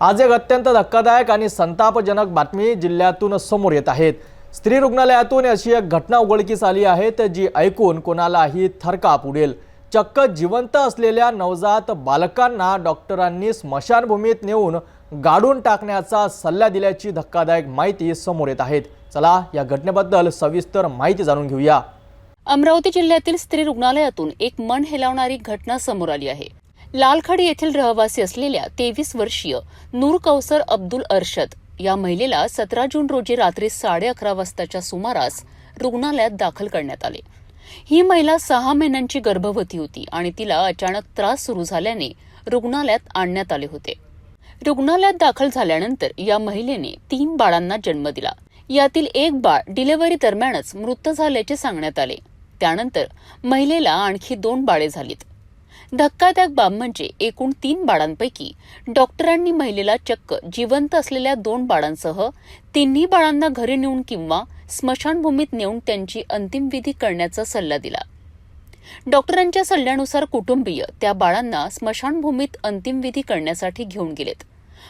आज एक अत्यंत धक्कादायक आणि संतापजनक बातमी जिल्ह्यातून समोर येत आहेत। स्त्री रुग्णालयातून अशी एक घटना उघडकीस आली आहे जी ऐकून कोणालाही थरकाप उडेल। चक्क जिवंत असलेल्या नवजात बालकांना डॉक्टरांनी स्मशानभूमीत नेऊन गाडून टाकण्याचा सल्ला दिल्याची धक्कादायक माहिती समोर येत आहे। चला या घटनेबद्दल सविस्तर माहिती जाणून घेऊया। अमरावती जिल्ह्यातील स्त्री रुग्णालयातून एक मन हेलावणारी घटना समोर आली आहे। लालखडी येथील रहिवासी असलेल्या 23 वर्षीय नूर कौसर अब्दुल अरशद या महिलेला 17 जून रोजी रात्री 11:30 वाजताच्या सुमारास रुग्णालयात दाखल करण्यात आले। ही महिला 6 महिन्यांची गर्भवती होती आणि तिला अचानक त्रास सुरू झाल्याने रुग्णालयात आणण्यात आले होते। रुग्णालयात दाखल झाल्यानंतर या महिलेने 3 बाळांना जन्म दिला। यातील एक बाळ डिलिव्हरी दरम्यानच मृत झाल्याचे सांगण्यात आले। त्यानंतर महिलेला आणखी 2 बाळे झालीत। धक्कादायक बाब म्हणजे एकूण 3 बाळांपैकी डॉक्टरांनी महिलेला चक्क जिवंत असलेल्या 2 बाळांसह 3 बाळांना घरी नेऊन किंवा स्मशानभूमीत नेऊन त्यांची अंतिम विधी करण्याचा सल्ला दिला। डॉक्टरांच्या सल्ल्यानुसार कुटुंबीय त्या बाळांना स्मशानभूमीत अंतिम विधी करण्यासाठी घेऊन गेलेत।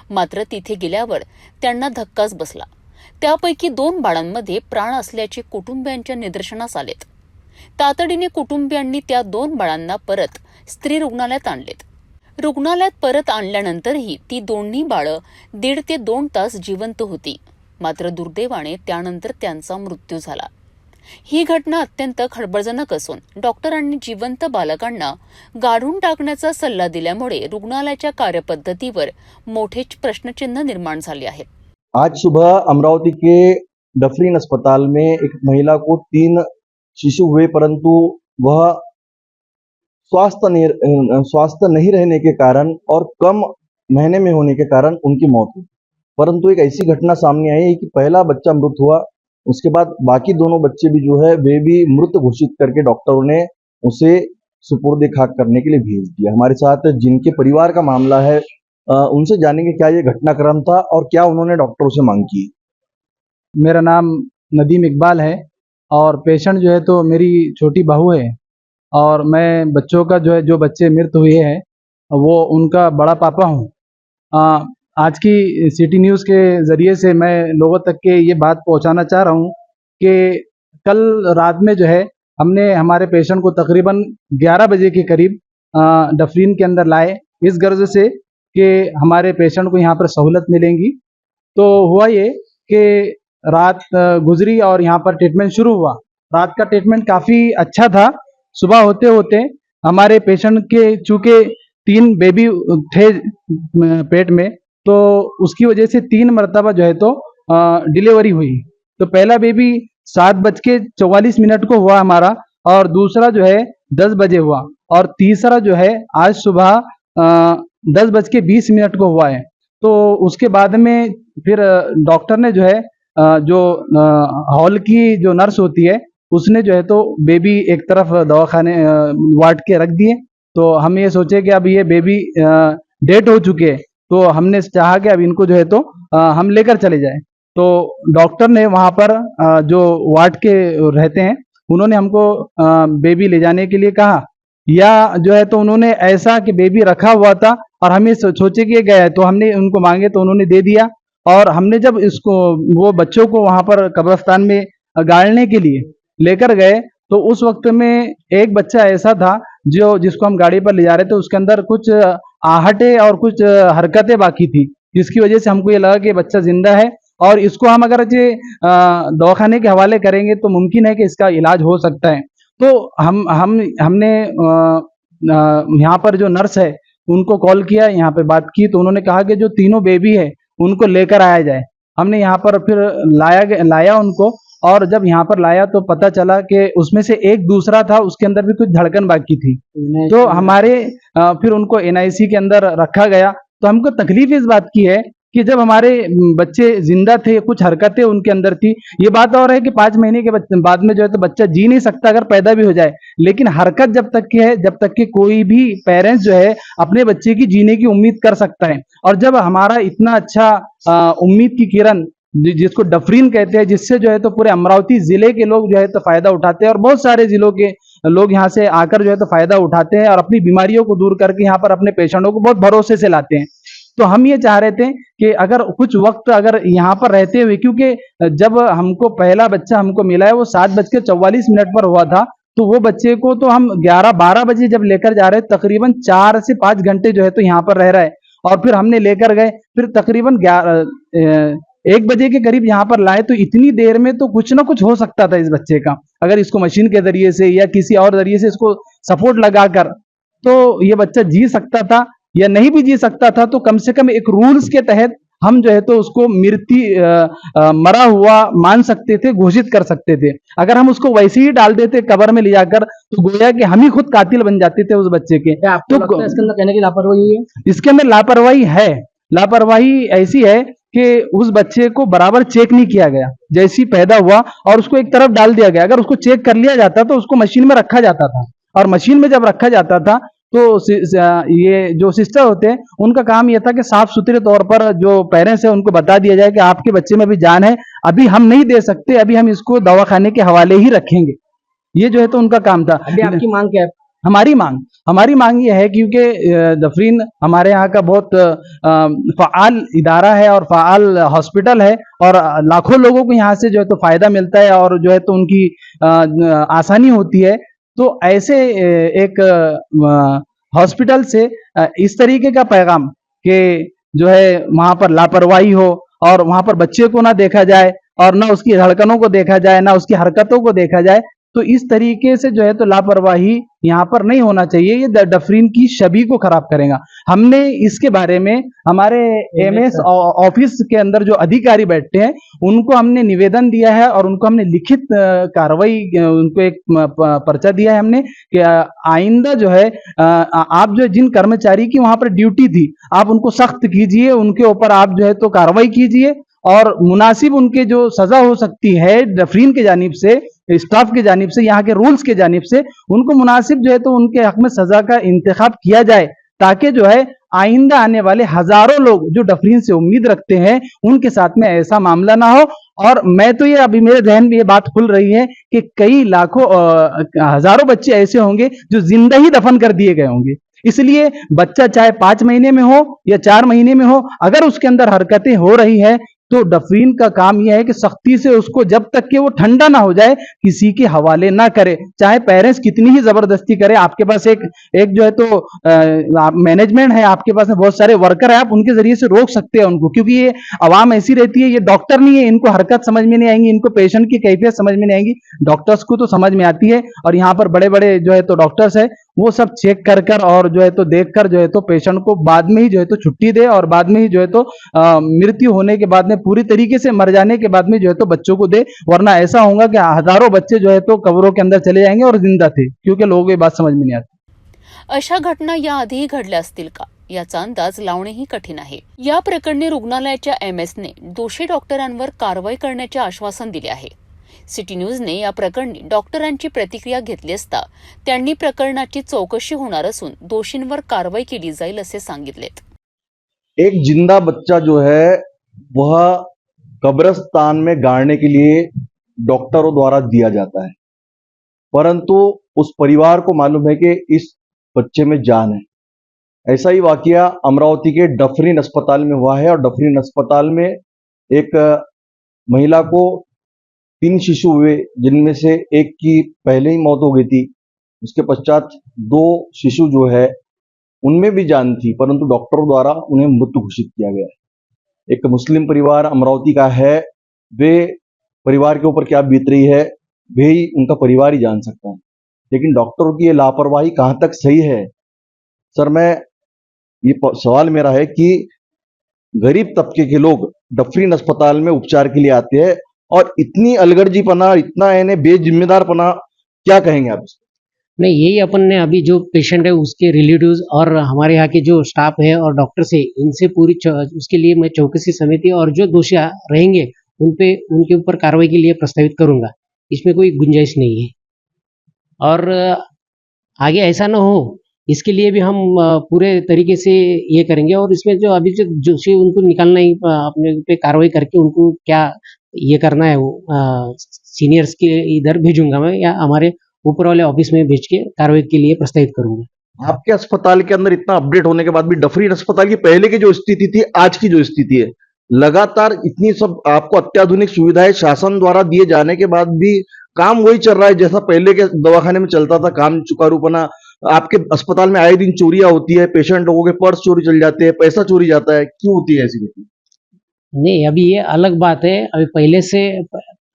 मात्र तिथे गेल्यावर त्यांना धक्काच बसला। त्यापैकी 2 बाळांमध्ये प्राण असल्याचे कुटुंबियांच्या निदर्शनास आलेत। तातडीने कुटुंबियांनी त्या 2 बाळांना परत स्त्री रुग्णालयात आणलेत। रुग्णालयात परत आणल्यानंतरही ती दोन्ही बाळं 1.5 ते 2 तास जिवंत होती। मात्र दुर्दैवाने त्यानंतर त्यांचा मृत्यू झाला। ही घटना अत्यंत खळबळजनक असून डॉक्टरांनी जिवंत बालकांना गाडून टाकण्याचा सल्ला दिल्यामुळे रुग्णालयाच्या कार्यपद्धतीवर मोठे प्रश्नचिन्ह निर्माण झाले आहेत। आज सुबह अमरावती के डफरीन अस्पताल में एक महिला को 3 शिशु हुए, परंतु वह स्वास्थ्य नहीं रहने के कारण और कम महीने में होने के कारण उनकी मौत हुई। परंतु एक ऐसी घटना सामने आई है कि पहला बच्चा मृत हुआ, उसके बाद बाकी दोनों बच्चे भी जो है वे भी मृत घोषित करके डॉक्टरों ने उसे सुपुर्द खाक करने के लिए भेज दिया। हमारे साथ जिनके परिवार का मामला है उनसे जानेंगे क्या ये घटनाक्रम था और क्या उन्होंने डॉक्टरों से मांग की। मेरा नाम नदीम इकबाल है और पेशेंट जो है तो मेरी छोटी बहू है और मैं बच्चों का जो बच्चे मृत हुए हैं वो उनका बड़ा पापा हूँ। आज की सिटी न्यूज़ के ज़रिए से मैं लोगों तक के ये बात पहुँचाना चाह रहा हूँ कि कल रात में जो है हमने हमारे पेशेंट को तकरीबन 11 बजे के करीब डफरीन के अंदर लाए, इस गर्ज से कि हमारे पेशेंट को यहाँ पर सहूलत मिलेंगी। तो हुआ ये कि रात गुजरी और यहाँ पर ट्रीटमेंट शुरू हुआ। रात का ट्रीटमेंट काफ़ी अच्छा था। सुबह होते होते हमारे पेशेंट के चूँकि 3 बेबी थे पेट में, तो उसकी वजह से 3 मरतबा जो है तो डिलीवरी हुई। तो पहला बेबी 7:44 को हुआ हमारा, और दूसरा जो है 10 बजे हुआ, और तीसरा जो है आज सुबह 10:20 को हुआ है। तो उसके बाद में फिर डॉक्टर ने जो है जो हॉल की जो नर्स होती है उसने जो है तो बेबी एक तरफ दवाखाने वार्ड के रख दिए। तो हम ये सोचे कि अब ये बेबी डेट हो चुके हैं, तो हमने चाहा कि अब इनको जो है तो हम लेकर चले जाएं। तो डॉक्टर ने वहाँ पर जो वार्ड के रहते हैं उन्होंने हमको बेबी ले जाने के लिए कहा, या जो है तो उन्होंने ऐसा कि बेबी रखा हुआ था और हमें सोचे कि गया है, तो हमने उनको मांगे तो उन्होंने दे दिया। और हमने जब इसको वो बच्चों को वहाँ पर कब्रिस्तान में गाड़ने के लिए लेकर गए तो उस वक्त में एक बच्चा ऐसा था जिसको हम गाड़ी पर ले जा रहे थे, उसके अंदर कुछ आहटें और कुछ हरकतें बाकी थी, जिसकी वजह से हमको ये लगा कि बच्चा जिंदा है और इसको हम अगर दवाखाने के हवाले करेंगे तो मुमकिन है कि इसका इलाज हो सकता है। तो हमने यहाँ पर जो नर्स है उनको कॉल किया, यहाँ पे बात की, तो उन्होंने कहा कि जो तीनों बेबी है उनको लेकर आया जाए। हमने यहाँ पर फिर लाया उनको, और जब यहाँ पर लाया तो पता चला कि उसमें से एक दूसरा था, उसके अंदर भी कुछ धड़कन बाकी थी। तो हमारे फिर उनको NIC के अंदर रखा गया। तो हमको तकलीफ इस बात की है कि जब हमारे बच्चे जिंदा थे, कुछ हरकतें उनके अंदर थी। ये बात और है कि 5 महीने के बाद में जो है तो बच्चा जी नहीं सकता अगर पैदा भी हो जाए, लेकिन हरकत जब तक की है, जब तक कि कोई भी पेरेंट्स जो है अपने बच्चे की जीने की उम्मीद कर सकता है। और जब हमारा इतना अच्छा उम्मीद की किरण जिसको डफरीन कहते हैं, जिससे जो है तो पूरे अमरावती जिले के लोग जो है तो फायदा उठाते हैं, और बहुत सारे जिलों के लोग यहाँ से आकर जो है तो फायदा उठाते हैं और अपनी बीमारियों को दूर करके यहाँ पर अपने पेशेंटों को बहुत भरोसे से लाते हैं। तो हम ये चाह रहे थे कि अगर कुछ वक्त अगर यहाँ पर रहते हुए, क्योंकि जब हमको पहला बच्चा हमको मिला है वो 7:44 पर हुआ था, तो वो बच्चे को तो हम 11-12 बजे जब लेकर जा रहे, तकरीबन 4 से 5 घंटे जो है तो यहाँ पर रह रहा है, और फिर हमने लेकर गए, फिर तकरीबन 1 बजे के करीब यहाँ पर लाए, तो इतनी देर में तो कुछ ना कुछ हो सकता था इस बच्चे का, अगर इसको मशीन के जरिए से या किसी और जरिए से इसको सपोर्ट लगाकर, तो ये बच्चा जी सकता था, या नहीं भी जी सकता था तो कम से कम एक रूल्स के तहत हम जो है तो उसको मरा हुआ मान सकते थे, घोषित कर सकते थे। अगर हम उसको वैसे ही डाल देते कब्र में ले जाकर, तो गोया कि हम ही खुद कातिल बन जाते थे उस बच्चे के। क्या आपको लगता है इसके अंदर कहने की लापरवाही है? इसके अंदर लापरवाही है। लापरवाही ऐसी है कि उस बच्चे को बराबर चेक नहीं किया गया, जैसे ही पैदा हुआ और उसको एक तरफ डाल दिया गया। अगर उसको चेक कर लिया जाता तो उसको मशीन में रखा जाता था, और मशीन में जब रखा जाता था तो ये जो सिस्टर होते हैं उनका काम यह था कि साफ सुथरे तौर पर जो पेरेंट्स है उनको बता दिया जाए कि आपके बच्चे में भी जान है, अभी हम नहीं दे सकते, अभी हम इसको दवाखाने के हवाले ही रखेंगे। ये जो है तो उनका काम था। अभी आपकी मांग क्या है? हमारी मांग ये है, क्योंकि दफरीन हमारे यहाँ का बहुत फ़ाल इदारा है और फ़ाल हॉस्पिटल है, और लाखों लोगों को यहाँ से जो है तो फ़ायदा मिलता है और जो है तो उनकी आसानी होती है। तो ऐसे एक हॉस्पिटल से इस तरीके का पैगाम कि जो है वहाँ पर लापरवाही हो और वहाँ पर बच्चे को ना देखा जाए और ना उसकी धड़कनों को देखा जाए, ना उसकी हरकतों को देखा जाए, तो इस तरीके से जो है तो लापरवाही यहाँ पर नहीं होना चाहिए। ये डफरीन की छवि को खराब करेगा। हमने इसके बारे में हमारे एमएस ऑफिस के अंदर जो अधिकारी बैठते हैं उनको हमने निवेदन दिया है, और उनको हमने लिखित कार्रवाई, उनको एक पर्चा दिया है हमने कि आइंदा जो है आप जो जिन कर्मचारी की वहां पर ड्यूटी थी आप उनको सख्त कीजिए, उनके ऊपर आप जो है तो कार्रवाई कीजिए, और मुनासिब उनके जो सजा हो सकती है डफरीन के जानिब से, स्टाफ के जानिब से, यहाँ के रूल्स के जानिब से, उनको मुनासिब जो है तो उनके हक में सजा का इंतखाब किया जाए, ताकि जो है आइंदा आने वाले हजारों लोग जो डफरीन से उम्मीद रखते हैं उनके साथ में ऐसा मामला ना हो। और मैं तो ये अभी मेरे जहन में ये बात खुल रही है कि कई लाखों हजारों बच्चे ऐसे होंगे जो जिंदा ही दफन कर दिए गए होंगे। इसलिए बच्चा चाहे 5 महीने में हो या 4 महीने में हो, अगर उसके अंदर हरकतें हो रही है तो डफरीन का काम यह है कि सख्ती से उसको, जब तक कि वो ठंडा ना हो जाए, किसी के हवाले ना करे, चाहे पेरेंट्स कितनी ही जबरदस्ती करे। आपके पास एक जो है तो मैनेजमेंट है, आपके पास में बहुत सारे वर्कर है, आप उनके जरिए से रोक सकते हैं उनको, क्योंकि ये आवाम ऐसी रहती है, ये डॉक्टर नहीं है, इनको हरकत समझ में नहीं आएंगी, इनको पेशेंट की कैफियत समझ में नहीं आएंगी। डॉक्टर्स को तो समझ में आती है, और यहाँ पर बड़े बड़े जो है तो डॉक्टर्स है, वो सब चेक कर और जो है तो देख कर जो है तो पेशेंट को बाद में ही जो है तो छुट्टी दे, और बाद में ही जो है तो मृत्यु होने के बाद में, पूरी तरीके से मर जाने के बाद में जो है तो बच्चों को दे। वरना ऐसा होगा कि हजारों बच्चे जो है तो कब्रों के अंदर चले जाएंगे और जिंदा थे, क्योंकि लोगों को ये बात समझ में नहीं आती। अशा घटना याआधीही घडल्या असतील का याचा अंदाज लावणेही कठीण आहे। या प्रकरणी रुग्णालयाच्या एमएसने दोषी डॉक्टरांवर कारवाई करण्याचे आश्वासन दिले आहे। सिटी न्यूजने या प्रकरणी डॉक्टरांची प्रतिक्रिया घेतली असता त्यांनी प्रकरणाची चौकशी होणार असून दोषींवर कारवाई केली जाईल असे सांगितलेत। एक जिंदा बच्चा जो है वह कब्रिस्तान में गाड़ने के लिए डॉक्टरों द्वारा दिया जाता है, परंतु उस परिवार को मालूम है कि इस बच्चे में जान है। ऐसा ही वाकया अमरावती के डफरीन अस्पताल में हुआ है, और डफरीन अस्पताल में एक महिला को 3 शिशु हुए, जिनमें से एक की पहले ही मौत हो गई थी, उसके पश्चात 2 शिशु जो है उनमें भी जान थी, परंतु डॉक्टरों द्वारा उन्हें मृत घोषित किया गया है। एक मुस्लिम परिवार अमरावती का है, वे परिवार के ऊपर क्या बीत रही है वे ही उनका परिवार ही जान सकता है। लेकिन डॉक्टरों की ये लापरवाही कहाँ तक सही है? सर, ये सवाल मेरा है कि गरीब तबके के लोग डफरीन अस्पताल में उपचार के लिए आते हैं, और इतनी अलगर्जीपना, इतना यानी बेजिम्मेदारपना, क्या कहेंगे आप इसको? नहीं, यही अपन ने अभी जो पेशेंट है उसके रिलेटिव्स और हमारे यहाँ के जो स्टाफ है और डॉक्टर्स है, इनसे पूरी उसके लिए मैं चौकसी समिति और जो दोषी रहेंगे उनके ऊपर कार्रवाई के लिए प्रस्तावित करूंगा। इसमें कोई गुंजाइश नहीं है, और आगे ऐसा ना हो इसके लिए भी हम पूरे तरीके से ये करेंगे। और इसमें जो अभी जो दोषी उनको निकालना ही, अपने पे कार्रवाई करके उनको क्या ये करना है वो सीनियर्स के इधर भेजूंगा मैं, या हमारे ऊपर वाले ऑफिस में भेज के कार्रवाई के लिए प्रस्तावित करूंगा। आपके अस्पताल के अंदर इतना अपडेट होने के बाद भी डफरीन अस्पताल की पहले की जो स्थिति थी, आज की जो स्थिति है, लगातार इतनी सब आपको अत्याधुनिक सुविधाएं शासन द्वारा दिए जाने के बाद भी काम वही चल रहा है जैसा पहले के दवाखाने में चलता था। काम चुकारूपना, आपके अस्पताल में आए दिन चोरियां होती है, पेशेंट लोगों के पर्स चोरी चल जाते हैं, पैसा चोरी जाता है, क्यों होती है ऐसी घटना? नहीं, अभी ये अलग बात है।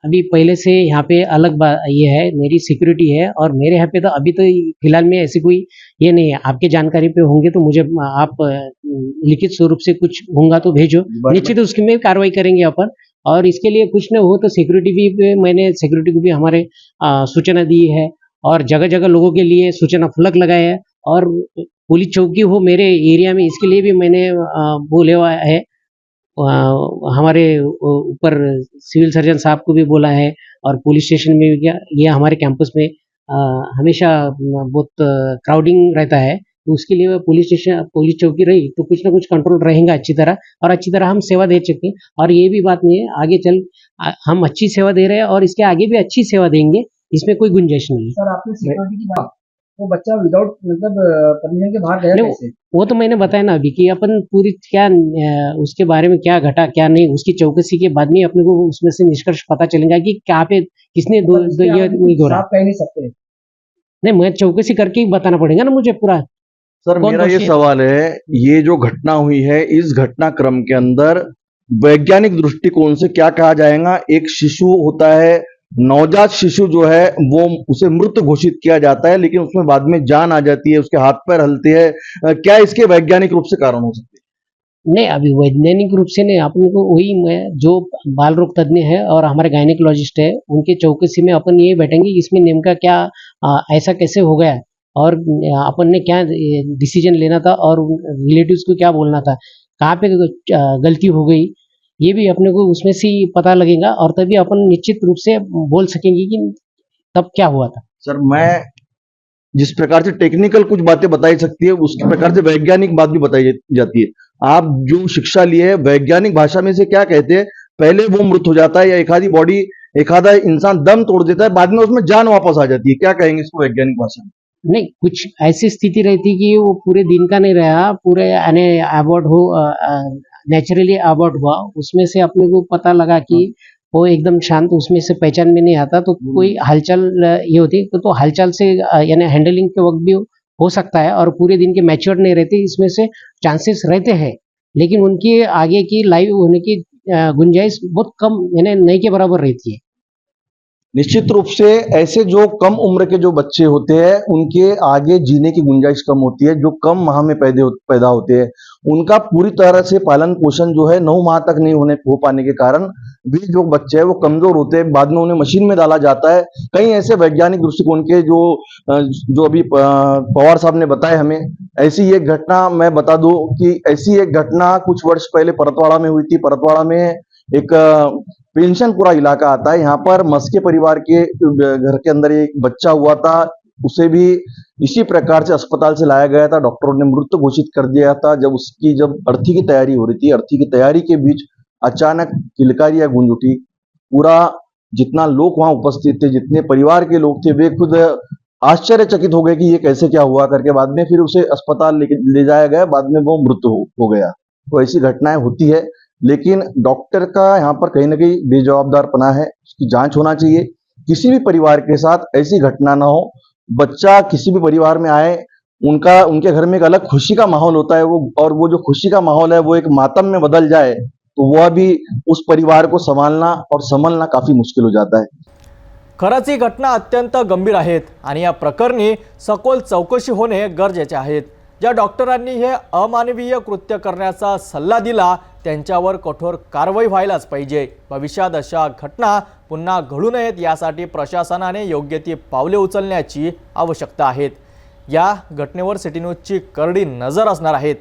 अभी पहले से यहाँ पे अलग बात ये है, मेरी सिक्योरिटी है और मेरे यहाँ पे तो अभी तो फिलहाल में ऐसी कोई ये नहीं है। आपके जानकारी पे होंगे तो मुझे आप लिखित स्वरूप से कुछ होगा तो भेजो, निश्चित उसकी में कार्रवाई करेंगे अपन। और इसके लिए कुछ न हो तो सिक्योरिटी भी मैंने सिक्योरिटी को भी हमारे सूचना दी है और जगह जगह लोगों के लिए सूचना फलक लगाए है और पुलिस चौकी हो मेरे एरिया में, इसके लिए भी मैंने बोले हुआ है। हमारे ऊपर सिविल सर्जन साहब को भी बोला है और पुलिस स्टेशन में भी क्या, ये हमारे कैंपस में हमेशा बहुत क्राउडिंग रहता है, तो उसके लिए पुलिस चौकी रही तो कुछ ना कुछ कंट्रोल रहेगा अच्छी तरह, और अच्छी तरह हम सेवा दे सकें। और ये भी बात नहीं है, आगे चल हम अच्छी सेवा दे रहे हैं और इसके आगे भी अच्छी सेवा देंगे, इसमें कोई गुंजाइश नहीं है। सर, आपने सिक्योरिटी की बात, वो बच्चा विदाउट मतलब परमिशन के बाहर गया नहीं, कैसे? वो तो मैंने बताया ना अभी कि अपन पूरी क्या उसके बारे में क्या घटा क्या नहीं, उसकी चौकसी के बाद में अपने को उसमें से निष्कर्ष पता चलेगा कि क्या पे किसने ये नहीं हो रहा। आप कह नहीं सकते। नहीं, मैं चौकसी करके ही बताना पड़ेगा ना मुझे पूरा। सर कौन मेरा ये दोषी है? सवाल है, ये जो घटना हुई है इस घटनाक्रम के अंदर वैज्ञानिक दृष्टिकोण से क्या कहा जाएगा? एक शिशु होता है, नवजात शिशु जो है वो उसे मृत घोषित किया जाता है, लेकिन उसमें बाद में जान आ जाती है, उसके हाथ पैर हलते हैं। क्या इसके वैज्ञानिक रूप से कारण हो सकते हैं? नहीं, अभी वैज्ञानिक रूप से नहीं, अपन को वही मैं जो बाल रोग तज्ञ है और हमारे गायनेकोलॉजिस्ट है उनके चौकसी में अपन ये बैठेंगे इसमें नेमका क्या ऐसा कैसे हो गया और अपन ने क्या डिसीजन लेना था और रिलेटिव्स को क्या बोलना था, कहाँ पे गलती हो गई, ये भी अपने को उसमें से ही पता लगेगा और तभी अपन निश्चित रूप से बोल सकेंगे कि तब क्या हुआ था। सर मैं जिस प्रकार से टेक्निकल कुछ बातें बताई सकती है उसी प्रकार से वैज्ञानिक बात भी बताई जाती है। आप जो शिक्षा लिए है वैज्ञानिक भाषा में से क्या कहते हैं? पहले वो मृत हो जाता है या एक आधा इंसान दम तोड़ देता है, बाद में उसमें जान वापस आ जाती है। क्या कहेंगे इसको वैज्ञानिक भाषा में? नहीं, कुछ ऐसी स्थिति रहती कि वो पूरे दिन का नहीं रहा, पूरे यानी अबॉर्ट हो नेचुरली अबॉर्ट हुआ, उसमें से अपने को पता लगा कि वो एकदम शांत, उसमें से पहचान में नहीं आता, तो कोई हलचल ये होती तो हलचल से यानी हैंडलिंग के वक्त भी हो सकता है और पूरे दिन के मैच्योर नहीं रहते, इसमें से चांसेस रहते हैं, लेकिन उनकी आगे की लाइव होने की गुंजाइश बहुत कम यानी नहीं के बराबर रहती है। निश्चित रूप से ऐसे जो कम उम्र के जो बच्चे होते हैं उनके आगे जीने की गुंजाइश कम होती है। जो कम माह में पैदा होते हैं उनका पूरी तरह से पालन पोषण जो है 9 माह तक नहीं हो पाने के कारण भी जो बच्चे हैं वो कमजोर होते हैं, बाद में उन्हें मशीन में डाला जाता है। कई ऐसे वैज्ञानिक दृष्टिकोण के जो अभी पवार साहब ने बताया हमें, ऐसी एक घटना मैं बता दूं कि ऐसी एक घटना कुछ वर्ष पहले परतवाड़ा में हुई थी। परतवाड़ा में एक पेंशनपुरा इलाका आता है, यहाँ पर मस्के परिवार के घर के अंदर एक बच्चा हुआ था, उसे भी इसी प्रकार से अस्पताल से लाया गया था, डॉक्टरों ने मृत घोषित कर दिया था। जब अर्थी की तैयारी हो रही थी, अर्थी की तैयारी के बीच अचानक किलकारियां गूंज उठी। पूरा जितना लोग वहां उपस्थित थे, जितने परिवार के लोग थे, वे खुद आश्चर्यचकित हो गए कि ये कैसे क्या हुआ करके। बाद में फिर उसे अस्पताल ले जाया गया, बाद में वो मृत हो गया। तो ऐसी घटनाएं होती है, लेकिन डॉक्टर का यहाँ पर कहीं ना कहीं बेजवाबदारपना है, उसकी जांच होना चाहिए। किसी भी परिवार के साथ ऐसी घटना ना हो। बच्चा किसी भी परिवार में आए, उनके घर में एक अलग खुशी का माहौल होता है, वो जो खुशी का माहौल है वो एक मातम में बदल जाए तो वह भी उस परिवार को संभालना और संभलना काफी मुश्किल हो जाता है। खरंच ही घटना अत्यंत गंभीर आहेत आणि या प्रकरणी सखोल चौकशी होणे गरजेचे आहेत। ज्या डॉक्टरांनी हे अमानवीय कृत्य करण्याचा सल्ला दिला त्यांच्यावर कठोर कारवाई व्हायलाच पाहिजे। भविष्यात अशा घटना पुन्हा घडू नयेत यासाठी प्रशासनाने योग्य ती पावले उचलण्याची आवश्यकता आहे। या घटनेवर सिटी न्यूजची करडी नजर असणार आहे।